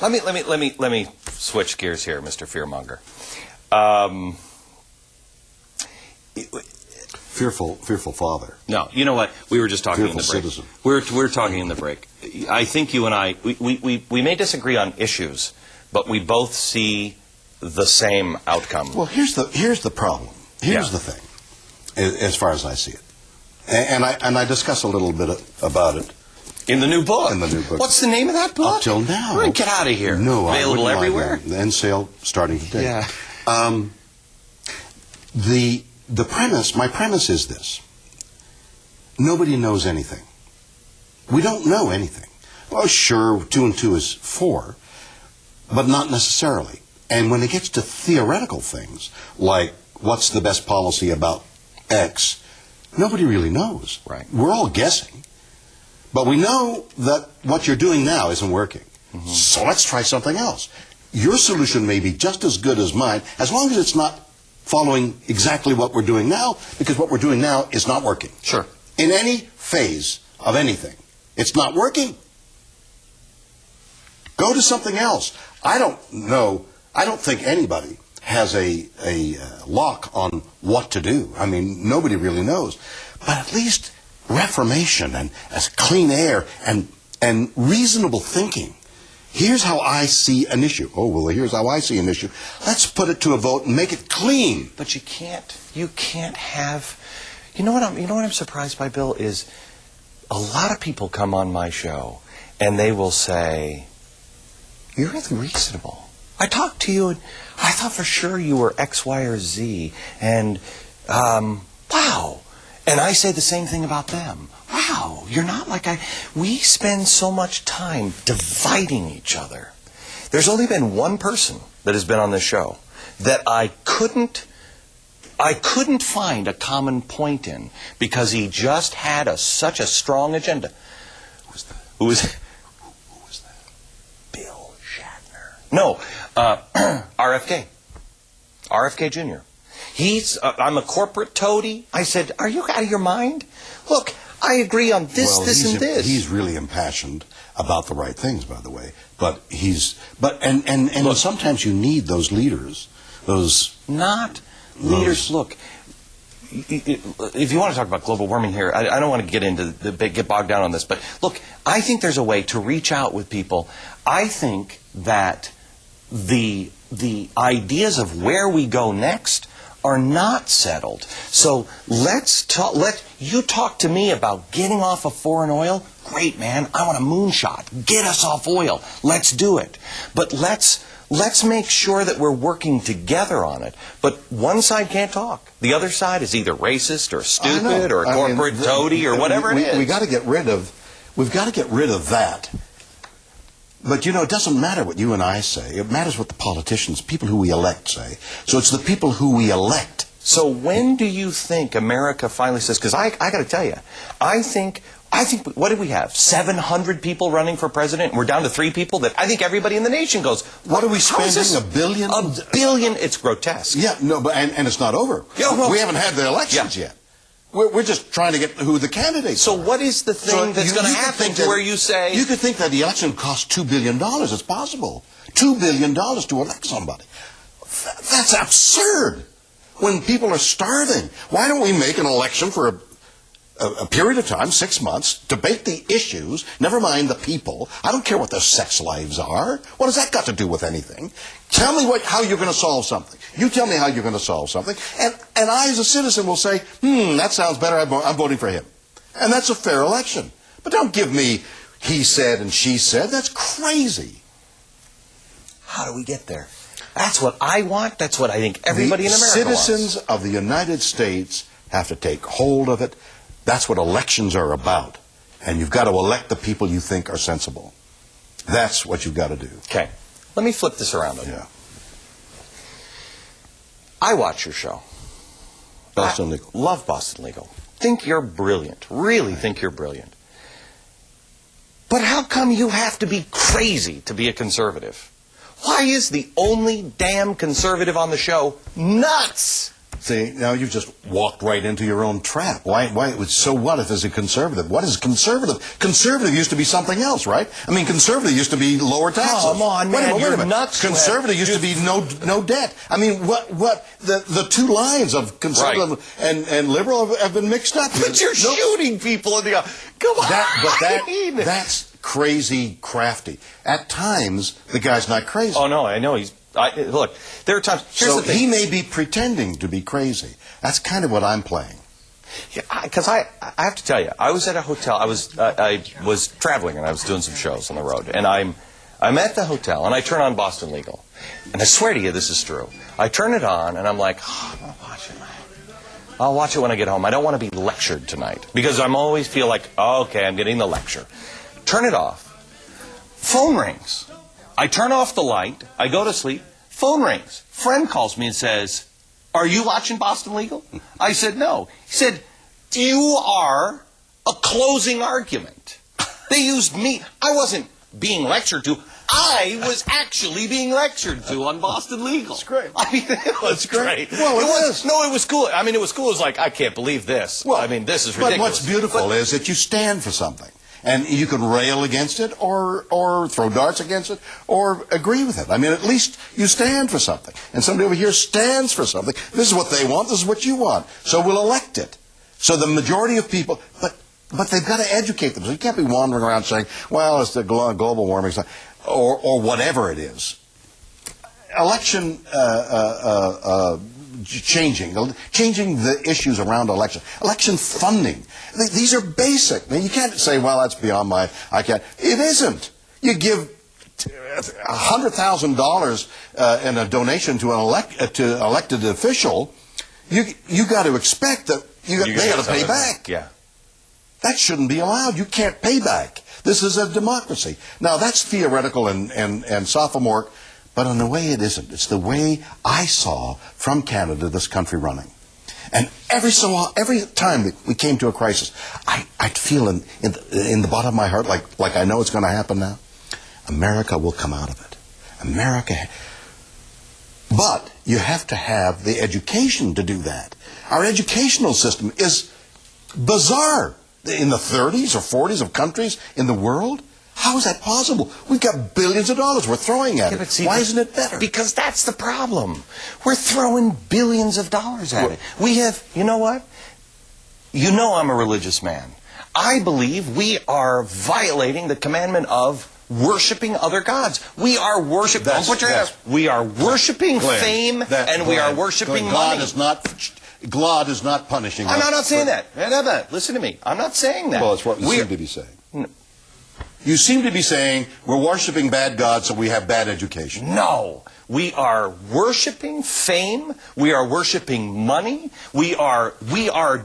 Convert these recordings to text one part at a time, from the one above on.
Let me switch gears here, Mr. Fearmonger. Fearful father. No, you know what? We were just talking Fearful in the break. citizen. We're talking in the break. I think you and I, we may disagree on issues, but we both see the same outcome. Well, here's the problem. Here's the thing, as far as I see it, and I discuss a little bit about it in the new book. In the new book. What's the name of that book? Up till now. Get out of here. No, available everywhere. The end sale starting today. Yeah. The premise. My premise is this: nobody knows anything. We don't know anything. Well, sure, 2 and 2 is 4, but not necessarily. And when it gets to theoretical things, like what's the best policy about X, nobody really knows. Right. We're all guessing. But we know that what you're doing now isn't working. Mm-hmm. So let's try something else. Your solution may be just as good as mine, as long as it's not following exactly what we're doing now, because what we're doing now is not working. Sure. In any phase of anything, it's not working. Go to something else. I don't think anybody has a lock on what to do. I mean, nobody really knows. But at least reformation and as clean air and reasonable thinking. Here's how I see an issue. Oh, well, here's how I see an issue. Let's put it to a vote and make it clean. But you can't have, you know what I'm surprised by, Bill, is a lot of people come on my show and they will say, you're really reasonable. I talked to you and I thought for sure you were X, Y, or Z. And, wow. And I say the same thing about them. Wow, you're not like we spend so much time dividing each other. There's only been one person that has been on this show that I couldn't find a common point in because he just had such a strong agenda. Who was that? Who was that? Bill Shatner. No, RFK. RFK Jr. I'm a corporate toady. I said, are you out of your mind? Look, I agree on this, and this. He's really impassioned about the right things, by the way. But look, sometimes you need those leaders. Leaders. Look, if you want to talk about global warming here, I don't want to get bogged down on this. But look, I think there's a way to reach out with people. I think that the ideas of where we go next are not settled. So let you talk to me about getting off of foreign oil. Great, man. I want a moonshot. Get us off oil. Let's do it. But let's make sure that we're working together on it. But one side can't talk. The other side is either racist or stupid or a corporate toady or whatever it is. We've got to get rid of that. But, it doesn't matter what you and I say. It matters what the politicians, people who we elect, say. So it's the people who we elect. So when do you think America finally says, because I got to tell you, I think, what did we have? 700 people running for president, and we're down to 3 people that I think everybody in the nation goes, what are we spending? $1 billion? $1 billion. It's grotesque. Yeah, no, but and it's not over. Yeah, well, we haven't had the elections yet. We're just trying to get who the candidates are. So what is the thing that's going to happen to where you say... You could think that the election costs $2 billion. It's possible. $2 billion to elect somebody. That's absurd. When people are starving, why don't we make an election for a period of time, 6 months, debate the issues, never mind the people. I don't care what their sex lives are. What has that got to do with anything? Tell me how you're going to solve something. You tell me how you're going to solve something. And I, as a citizen, will say, that sounds better. I'm voting for him. And that's a fair election. But don't give me he said and she said. That's crazy. How do we get there? That's what I want. That's what I think everybody in America wants. The citizens of the United States have to take hold of it. That's what elections are about. And you've got to elect the people you think are sensible. That's what you've got to do. Okay. Let me flip this around on you. Yeah. I watch your show. Boston Legal. Love Boston Legal. Think you're brilliant. Really think you're brilliant. But how come you have to be crazy to be a conservative? Why is the only damn conservative on the show nuts? See, now you've just walked right into your own trap. So what if there's a conservative? What is conservative? Conservative used to be something else, right? I mean, conservative used to be lower taxes. Come on, man, wait a minute. nuts. Conservative used to be no debt. I mean, the two lines of conservative and liberal have been mixed up. But you're shooting people in the eye. Come on. That's crazy crafty. At times, the guy's not crazy. Oh, no, I know. Look, there are times... Here's the thing. He may be pretending to be crazy. That's kind of what I'm playing. Because I have to tell you, I was at a hotel. I was traveling, and I was doing some shows on the road. And I'm at the hotel, and I turn on Boston Legal. And I swear to you, this is true. I turn it on, and I'm like, I'm going to watch it. I'll watch it when I get home. I don't want to be lectured tonight. Because I always feel like, oh, okay, I'm getting the lecture. Turn it off. Phone rings. I turn off the light. I go to sleep. Phone rings. Friend calls me and says, are you watching Boston Legal? I said, no. He said, you are a closing argument. They used me. I wasn't being lectured to. I was actually being lectured to on Boston Legal. It's great. I mean, it was great. Well, it was. No, it was cool. I mean, it was cool. It was like, I can't believe this. Well, I mean, this is ridiculous. But what's beautiful is that you stand for something. And you can rail against it or throw darts against it or agree with it. I mean, at least you stand for something. And somebody over here stands for something. This is what they want. This is what you want. So we'll elect it. So the majority of people, but they've got to educate them. So you can't be wandering around saying, well, it's the global warming or whatever it is. Election changing the issues around election funding. These are basic. I mean, you can't say, well, that's beyond I can't. It isn't. You give $100,000 in a donation to an elected official. You got to expect that they got to pay back. Yeah. That shouldn't be allowed. You can't pay back. This is a democracy. Now that's theoretical and sophomoric. But in a way it isn't. It's the way I saw from Canada this country running. And every time that we came to a crisis, I'd feel in the bottom of my heart, like I know it's going to happen now, America will come out of it. But you have to have the education to do that. Our educational system is bizarre. In the 30s or 40s of countries in the world, how is that possible? We've got billions of dollars we're throwing at it. Why isn't it better? Because that's the problem. We're throwing billions of dollars at it. We have, you know what? You know I'm a religious man. I believe we are violating the commandment of worshiping other gods. We are worshiping. We are worshiping fame, and we are worshiping money. God is not punishing us. I'm not saying that. No. Listen to me. I'm not saying that. Well, it's what you seem to be saying. You seem to be saying we're worshiping bad gods, so we have bad education. No. We are worshiping fame. We are worshiping money. We are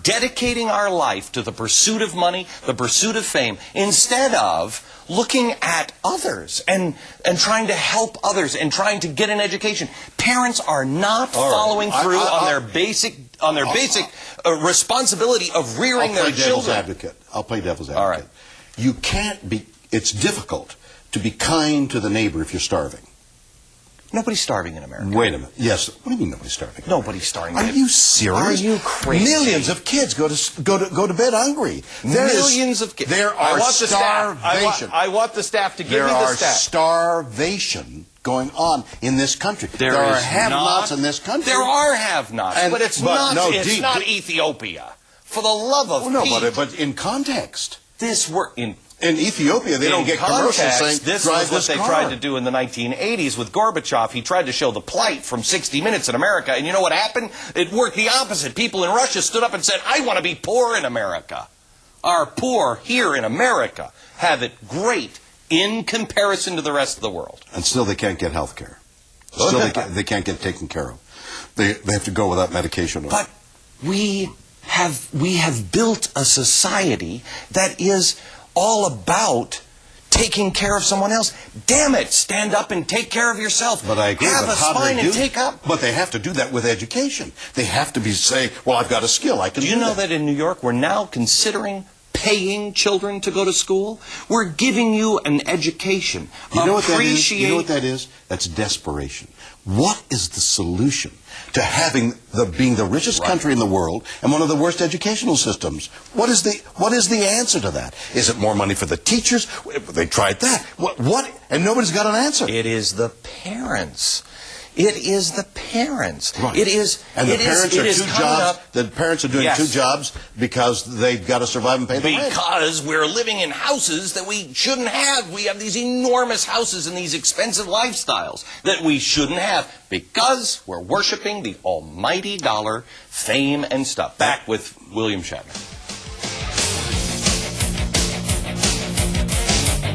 dedicating our life to the pursuit of money, the pursuit of fame, instead of looking at others and trying to help others and trying to get an education. Parents are not following through on their basic responsibility of rearing their children. I'll play devil's advocate. All right. You can't be. It's difficult to be kind to the neighbor if you're starving. Nobody's starving in America. Wait a minute. Yes. What do you mean nobody's starving? Nobody's starving. Are you serious? Are you crazy? Millions of kids go to bed hungry. Millions of kids. There are starvation. I want the staff to give me the stat. stat. Starvation going on in this country. There are have-nots in this country. There are have-nots, but it's not Ethiopia. For the love of Pete. But in context, in Ethiopia, they don't get commercials saying, this drive was what they tried to do in the 1980s with Gorbachev. He tried to show the plight from 60 Minutes in America, and you know what happened? It worked the opposite. People in Russia stood up and said, I want to be poor in America. Our poor here in America have it great in comparison to the rest of the world. And still they can't get health care. Still they can't get taken care of. They have to go without medication. But we have built a society that is all about taking care of someone else. Damn it, stand up and take care of yourself. But I agree. Have a spine and take up. But they have to do that with education. They have to be saying, well, I've got a skill. I can do you know that in New York we're now considering paying children to go to school. We're giving you an education. You know what that is? You know what that is? That's desperation. What is the solution to being the richest country in the world and one of the worst educational systems? What is the answer to that? Is it more money for the teachers? They tried that. What? And nobody's got an answer. It is the parents. It is the parents. Right. It is. And the parents are two jobs. The parents are doing two jobs because they've got to survive and pay the rent. Because we're living in houses that we shouldn't have. We have these enormous houses and these expensive lifestyles that we shouldn't have because we're worshiping the almighty dollar, fame, and stuff. Back with William Shatner.